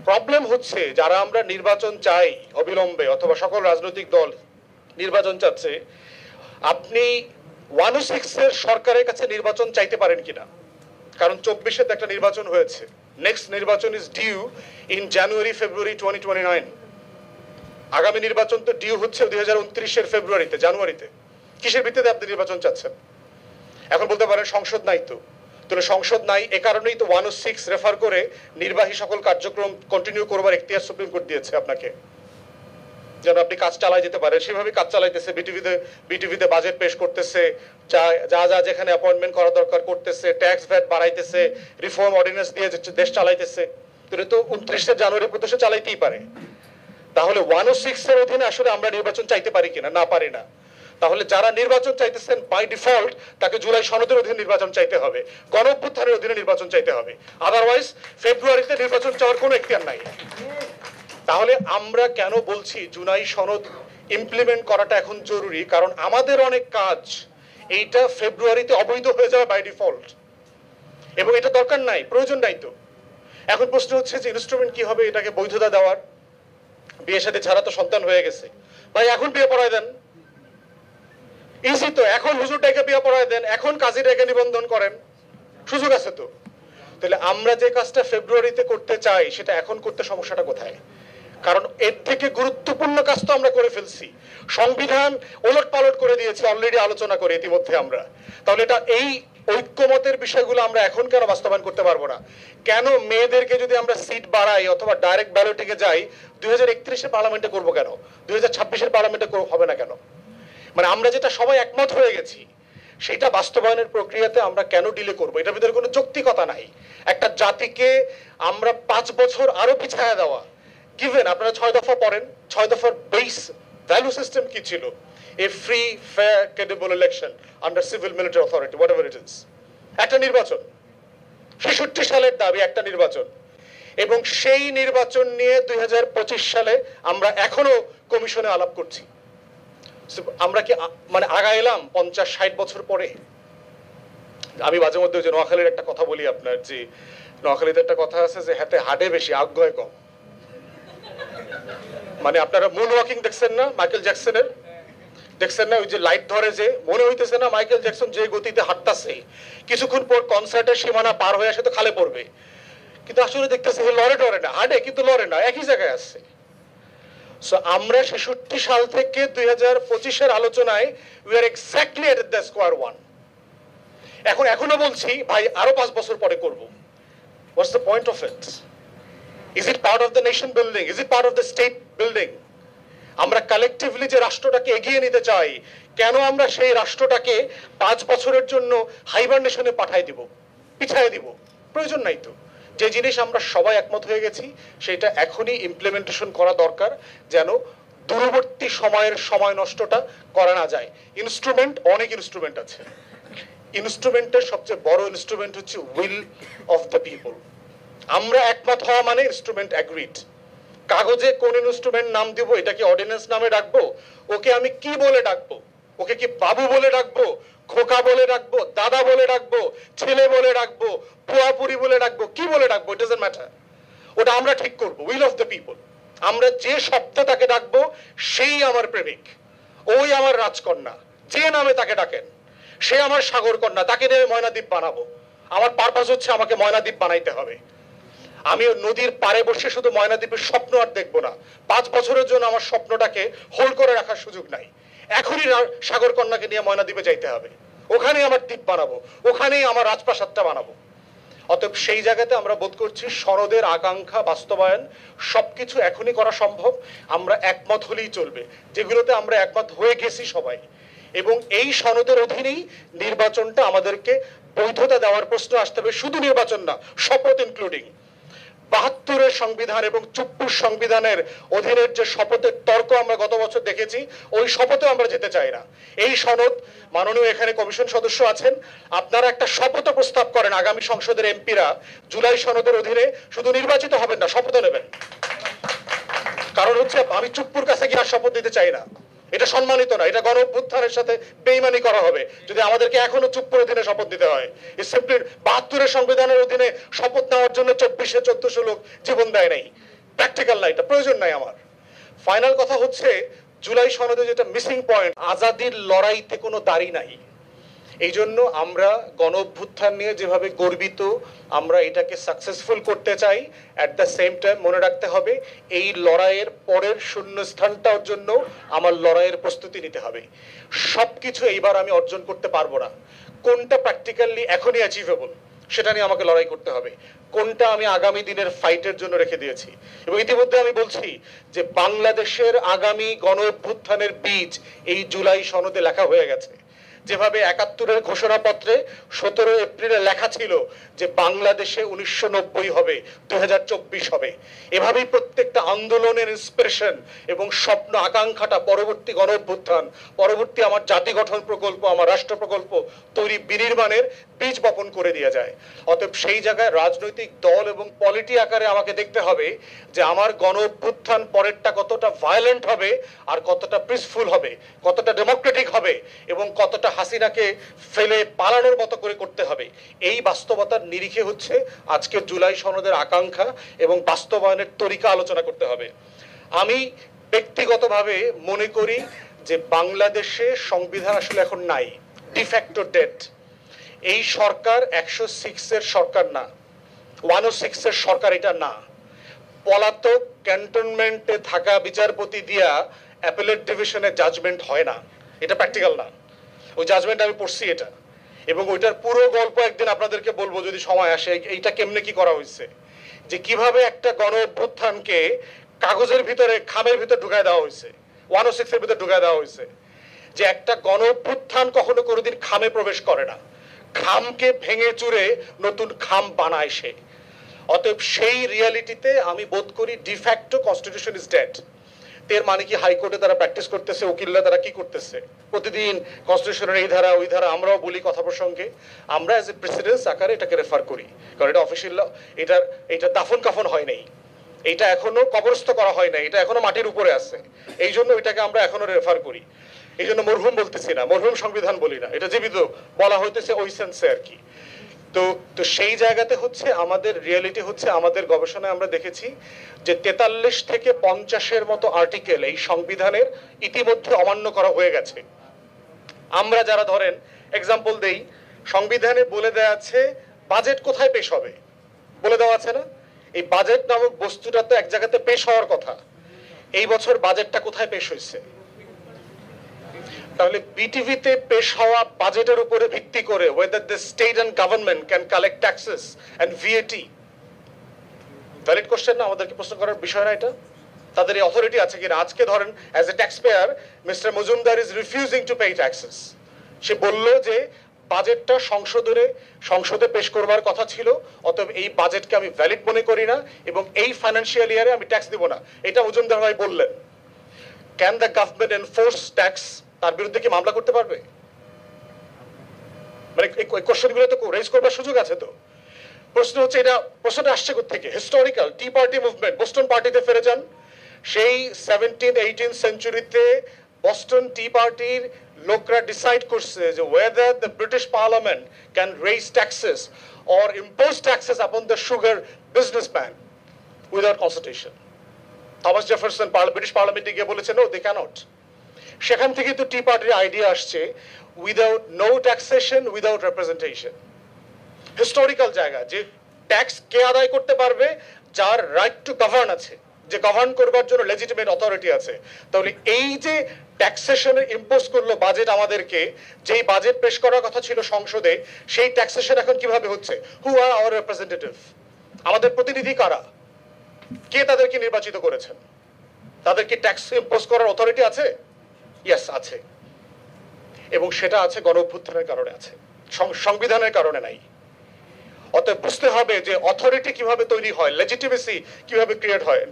Problem হচ্ছে যারা আমরা নির্বাচন চাই অবিলম্বে অথবা সকল রাজনৈতিক দল নির্বাচন চাচ্ছে, আপনি 106 এর সরকারের কাছে নির্বাচন চাইতে পারেন কিনা? কারণ 24-এ একটা নির্বাচন হয়েছে, নেক্সট নির্বাচন ইজ ডিউ ইন জানুয়ারি ফেব্রুয়ারি 2029। আগামী নির্বাচন তো ডিউ হচ্ছে 2029-এর ফেব্রুয়ারিতে, জানুয়ারিতে। কিসের ভিত্তিতে আপনি নির্বাচন চাচ্ছেন? এখন বলতে পারেন সংসদ নাই তো। তাহলে সংসদ নাই এ কারণেই তো 106 রেফার করে নির্বাহী সকল কার্যক্রম কন্টিনিউ করবার এখতিয়ার সুপ্রিম কোর্ট দিয়েছে আপনাকে, যেন আপনি কাজ চালায় যেতে পারেন। সেভাবে কাজ চালাইতেছে, বিটিভিতে বাজেট পেশ করতেছে, যা যা যেখানে অ্যাপয়েন্টমেন্ট করা দরকার করতেছে, ট্যাক্স ভ্যাট বাড়াইতেছে, রিফর্ম অর্ডিন্যান্স দিয়ে দেশ চালাইতেছে। তো 29 জানুয়ারি পর্যন্ত চালাইতেই পারে। তাহলে 106 এর অধীনে আসলে আমরা নির্বাচন চাইতে পারি কিনা? না, পারি না। তাহলে যারা নির্বাচন চাইতেছেন বাই ডিফল্ট তাকে জুলাই সনদের অধীনে নির্বাচন চাইতে হবে, গণঅভ্যুত্থানের অধীনে নির্বাচন চাইতে হবে। আদারওয়াইজ ফেব্রুয়ারিতে নির্বাচন চাওয়ার কোনো এখতিয়ার নাই। তাহলে আমরা কেন বলছি জুলাই সনদ ইমপ্লিমেন্ট করাটা এখন জরুরি? কারণ আমাদের অনেক কাজ এইটা ফেব্রুয়ারিতে অবৈধ হয়ে যাবে বাই ডিফল্ট, এবং এটা দরকার নাই, প্রয়োজন নাই। তো এখন প্রশ্ন হচ্ছে যে ইনস্ট্রুমেন্ট কি হবে এটাকে বৈধতা দেওয়ার? বিয়ে সাথে ছাড়া তো সন্তান হয়ে গেছে, ভাই এখন বিয়ে পড়ায় দেন, ইজি তো। এখন হুজুরটাকে বিয়ে পড়ায় দেন, এখন কাজীটাকে নিবন্ধন করেন, সুযোগ আছে তো। তাহলে আমরা যে কাজটা ফেব্রুয়ারিতে করতে চাই সেটা এখন করতে সমস্যাটা কোথায়? কারণ এর থেকে গুরুত্বপূর্ণ কাজ তো আমরা করে ফেলছি, সংবিধান ওলট পালট করে দিয়েছি অলরেডি, আলোচনা করে ইতিমধ্যে আমরা। তাহলে এটা এই ঐক্যমতের বিষয়গুলো আমরা এখন কেন বাস্তবায়ন করতে পারবো না? কেন মেয়েদেরকে যদি আমরা সিট বাড়াই অথবা ডাইরেক্ট ব্যালটে যাই 2031-এর পার্লামেন্টে করবো কেন? 2026-এর পার্লামেন্টে হবে না কেন? মানে আমরা যেটা সবাই একমত হয়ে গেছি সেটা বাস্তবায়নের প্রক্রিয়াতে আমরা কেন ডিলে করবো? এটার ভিতরে কোনো যৌক্তিকতা নাই। একটা জাতিকে আমরা 5 বছর আরো পিছায়া দেওয়া, গিভেন আপনারা 6 দফা পড়েন, 6 দফার বেস ভ্যালু সিস্টেম কি ছিল? এ free fair credible election under civil military authority, whatever it is. একটা নির্বাচন, 66 সালের দাবি একটা নির্বাচন, এবং সেই নির্বাচন নিয়ে 2025 সালে আমরা এখনো কমিশনে আলাপ করছি। আমরা কি মানে আগাইলাম 50-60 বছর পরে? আমি মাঝে মধ্যে যে নোয়াখালীর একটা কথা বলি আপনার, যে নোয়াখালীতে একটা কথা আছে যে হাতে হাডে বেশি আগ্রহ কম। মানে আপনারা মুন ওয়াকিং দেখছেন না মাইকেল জ্যাকসনের? দেখছেন না ওই যে লাইট ধরে, যে মনে হইতেছে না মাইকেল জ্যাকসন যে গতিতে হাঁটতাছে কিছুক্ষণ পর কনসার্টের সীমানা পার হয়ে আসে তো খালে পড়বে, কিন্তু আসলে দেখতেছে লড়ে ডরে না, হাঁটে কিন্তু লড়ে না, একই জায়গায় আছে। সো আমরা 66 সাল থেকে 2025-এর আলোচনায় we are exactly at the square one. এখনো বলছি ভাই আরো 5 বছর পরে করব। What's the point of it? Is it part of the nation building? Is it part of the state building? আমরা কালেকটিভলি যে রাষ্ট্রটাকে এগিয়ে নিতে চাই, কেন আমরা সেই রাষ্ট্রটাকে 5 বছরের জন্য হাইবারনেশনে পাঠাই দিব, পিছায় দিব? প্রয়োজন নাই তো। যে জিনিস আমরা সবাই একমত হয়ে গেছি সেটা এখনই ইমপ্লিমেন্টেশন করা দরকার, যেন দূরবর্তী সময়ের সময় নষ্টটা করা না যায়। ইনস্ট্রুমেন্ট, অনেক ইনস্ট্রুমেন্ট আছে। ইনস্ট্রুমেন্টের সবচেয়ে বড় ইনস্ট্রুমেন্ট হচ্ছে উইল অফ দ্য পিপল। আমরা একমত হওয়া মানে ইনস্ট্রুমেন্ট অ্যাগ্রিড। কাগজে কোন ইনস্ট্রুমেন্ট নাম দিব, এটা কি অর্ডিন্যান্স নামে ডাকবো? ওকে আমি কি বলে ডাকবো? ওকে কি বাবু বলে ডাকবো, খোকা বলে ডাকবো, দাদা বলে ডাকবো, ছেলে বলে ডাকবো, পুয়াপুরি বলে ডাকবো, কি বলে ডাকবো? ইট ডাজন্ট ম্যাটার, ওটা আমরা ঠিক করবো। Will of the people. আমরা যে শব্দে তাকে ডাকবো সেই আমার প্রেমিক, ওই আমার রাজকন্যা। যে নামে তাকে ডাকেন সে আমার সাগর কন্যা, তাকে নিয়ে ময়নাদ্বীপ বানাবো। আমার পারপাস হচ্ছে আমাকে ময়নাদ্বীপ বানাইতে হবে। আমি নদীর পাড়ে বসে শুধু ময়নাদ্বীপের স্বপ্ন আর দেখবো না। 5 বছরের জন্য আমার স্বপ্নটাকে হোল্ড করে রাখার সুযোগ নাই। এখনই সাগর কন্যাকে নিয়ে ময়নাদ্বীপে যাইতে হবে, ওখানেই আমার দ্বীপ বানাবো, ওখানেই আমার রাজপ্রাসাদটা বানাবো। অতএব সেই জায়গাতে আমরা বোধ করছি সনদের আকাঙ্ক্ষা বাস্তবায়ন সবকিছু এখনই করা সম্ভব। আমরা একমত হলেই চলবে, যেগুলোতে আমরা একমত হয়ে গেছি সবাই। এবং এই সনদের অধীনেই নির্বাচনটা আমাদেরকে বৈধতা দেওয়ার প্রশ্ন আসতে হবে, শুধু নির্বাচন না, শপথ ইনক্লুডিং। 72-এর সংবিধান এবং 54 সংবিধানের অধীনের যে শপথের তর্ক আমরা গত বছর দেখেছি, ওই শপথে আমরা যেতে চাই না। এই সনদ, মাননীয় এখানে কমিশন সদস্য আছেন, আপনারা একটা শপথ প্রস্তাব করেন আগামী সংসদের এমপিরা জুলাই সনদের অধীনে শুধু নির্বাচিত হবেন না, শপথ নেবেন। কারণ হচ্ছে আমি চুপ্পুর কাছে গিয়ে আর শপথ দিতে চাই না, এটা সম্মানিত না, এটা গণঅভ্যুত্থানের সাথে বেইমানি করা হবে যদি আমাদেরকে এখনো চুপ্পুর অধীনে শপথ দিতে হয়। সিম্পলি 72-এর সংবিধানের অধীনে শপথ নেওয়ার জন্য 24-1400 লোক জীবন দেয় নাই। প্র্যাকটিক্যাল না, এটা প্রয়োজন নাই আমার। ফাইনাল কথা হচ্ছে জুলাই সনদে যেটা মিসিং পয়েন্ট, আজাদির লড়াইতে কোনো দাড়ি নাই। এই জন্য আমরা গণ অভ্যুত্থান নিয়ে যেভাবে গর্বিত, আমরা এটাকে সাকসেসফুল করতে চাই, অ্যাট দ্য সেম টাইম মনে রাখতে হবে এই লড়াইয়ের পরের শূন্যস্থানটার জন্য আমার লড়াইয়ের প্রস্তুতি নিতে হবে। সব কিছু এইবার আমি অর্জন করতে পারবো না, কোনটা প্র্যাকটিক্যালি এখনই অ্যাচিভেবল সেটা নিয়ে আমাকে লড়াই করতে হবে, কোনটা আমি আগামী দিনের ফাইটের জন্য রেখে দিয়েছি। এবং ইতিমধ্যে আমি বলছি যে বাংলাদেশের আগামী গণ অভ্যুত্থানের বীজ এই জুলাই সনদে লেখা হয়ে গেছে। যেভাবে ৭১-এর ঘোষণাপত্রে ১৭ এপ্রিলে লেখা ছিল যে বাংলাদেশে ১৯৯০ হবে, ২০২৪ হবে, এভাবেই প্রত্যেকটা আন্দোলনের ইন্সপিরেশন এবং স্বপ্ন আকাঙ্ক্ষাটা পরবর্তী গণ অভ্যুত্থান, পরবর্তী আমার জাতি গঠন প্রকল্প, আমার রাষ্ট্র প্রকল্প তৈরি বিনির্মাণের বীজ বপন করে দিয়ে যায়। অতএব সেই জায়গায় রাজনৈতিক দল এবং পলিটি আকারে আমাকে দেখতে হবে যে আমার গণ অভ্যুত্থান পরেরটা কতটা ভায়োলেন্ট হবে, আর কতটা পিসফুল হবে, কতটা ডেমোক্রেটিক হবে, এবং কতটা হাসিনাকে ফেলে পালানোর মতো করে করতে হবে। এই বাস্তবতার নিরিখে হচ্ছে আজকের জুলাই সনদের আকাঙ্ক্ষা এবং বাস্তবায়নের তরিকা আলোচনা করতে হবে। আমি ব্যক্তিগতভাবে মনে করি যে বাংলাদেশে সংবিধান আসলে এখন নাই, ডিফ্যাক্টো ডেড। এই সরকার ১০৬-এর সরকার না, ১০৬-এর সরকার এটা না। পলাতক ক্যান্টনমেন্টে থাকা বিচারপতি দিয়া অ্যাপেলেট ডিভিশনে জাজমেন্ট হয় না, এটা প্র্যাকটিক্যাল না। ওই জাজমেন্ট আমি পড়ছি এটা, এবং ওইটার পুরো গল্প একদিন আপনাদেরকে বলবো যদি সময় আসে, এইটা কেমনে কি করা হয়েছে, যে কিভাবে একটা গণ অভ্যুত্থানকে কাগজের ভিতরে খামের ভিতরে ঢুকায় দেওয়া হয়েছে, ১০৬-এর ভিতরে ঢুকায় দেওয়া হয়েছে। যে একটা গণ অভ্যুত্থান কখনো কোনোদিন খামে প্রবেশ করে না, খামকে ভেঙে চুরে নতুন খাম বানায় সে। অতএব সেই রিয়ালিটিতে আমি বোধ করি ডিফ্যাক্টো কনস্টিটিউশন ইজ ডেড। এর মানে কি হাইকোর্টে তারা প্র্যাকটিস করতেছে, উকিলরা তারা কি করতেছে, প্রতিদিন কনস্টিটিউশনের এই ধারা ওই ধারা আমরাও বলি কথা প্রসঙ্গে, আমরা অ্যাজ এ প্রেসিডেন্স আকারে এটাকে রেফার করি, কারণ এটা অফিসিয়াল ল, এটা দাফন কাফন হয় নাই, এটা এখনো কবরস্থ করা হয় নাই, এটা এখনো মাটির উপরে আছে, এই জন্য এটাকে আমরা এখনো রেফার করি। এই জন্য মরহুম বলতেছি না, মরহুম সংবিধান বলি না, এটা জীবিত বলা হইতেছে ওই সেন্সে আর কি। তো সেই জায়গাতে হচ্ছে আমাদের রিয়েলিটি হচ্ছে, আমাদের গবেষণায় আমরা দেখেছি যে ৪৩ থেকে ৫০-এর মতো আর্টিকেল এই সংবিধানের ইতিমধ্যে অমান্য করা হয়ে গেছে। আমরা যারা ধরেন এক্সাম্পল দেই, সংবিধানে বলে দেওয়া আছে বাজেট কোথায় পেশ হবে, বলে দেওয়া আছে না? এই বাজেট নামক বস্তুটা তো এক জায়গাতে পেশ হওয়ার কথা, এই বছর বাজেটটা কোথায় পেশ হয়েছে? তাহলে বিটিভিতে পেশ হওয়া বাজেটের উপরে ভিত্তি করে whether the state and government can collect taxes and VAT, valid question না? আমাদেরকে প্রশ্ন করার বিষয় না এটা? তাদের এই অথরিটি আছে কিনা? আজকে ধরেন as a taxpayer mister Majumdar is refusing to pay taxes. সে বলল যে বাজেটটা সংসদে পেশ করবার কথা ছিল, অতএব এই বাজেটকে আমি ভ্যালিড মনে করি না এবং এই ফাইন্যান্সিয়াল ইয়ারে আমি ট্যাক্স দিব না, এটা মজুমদার ভাই বললেন। Can the government enforce tax? তার বিরুদ্ধে কি মামলা করতে পারবে? মানে এই কোশ্চেনগুলো তো রেজ করবার সুযোগ আছে। তো প্রশ্ন হচ্ছে, প্রশ্নটা আসছে কোত্থেকে? Historical tea party movement, Boston পার্টিতে ফিরে যান। সেই 17th-18th সেঞ্চুরিতে বস্টন টি পার্টির লোকরা ডিসাইড করছে যে whether the British Parliament can raise taxes or impose taxes upon the sugar businessman without consultation. Thomas Jefferson British পার্লামেন্টে গিয়ে বলেছে no, they cannot. সেখান থেকে তো টি পার্টির আইডিয়া আসছে without no taxation, without representation. Historical জায়গা যে ট্যাক্স কে আদায় করতে পারবে? যার রাইট টু গভর্ন আছে, যে গভর্ন করবার জন্য লেজিটিমেট অথরিটি আছে। তাহলে এই যে ট্যাক্সেশনের ইম্পোজ করলো বাজেট আমাদেরকে, যেই বাজেট পেশ করার কথা ছিল সংসদে, সেই ট্যাক্সেশন এখন কিভাবে হচ্ছে? হু আর আওয়ার রিপ্রেজেন্টেটিভ? আমাদের প্রতিনিধি কারা? কে তাদেরকে নির্বাচিত করেছেন? তাদের কি ট্যাক্স ইম্পোজ করার অথরিটি আছে? ইয়েস, আছে। এবং সেটা আছে গণ অভ্যুত্থানের কারণে আছে, সংবিধানের কারণে নাই। অতএব বুঝতে হবে যে অথরিটি কিভাবে তৈরি হয়, লেজিটিমেসি কিভাবে ক্রিয়েট হয়।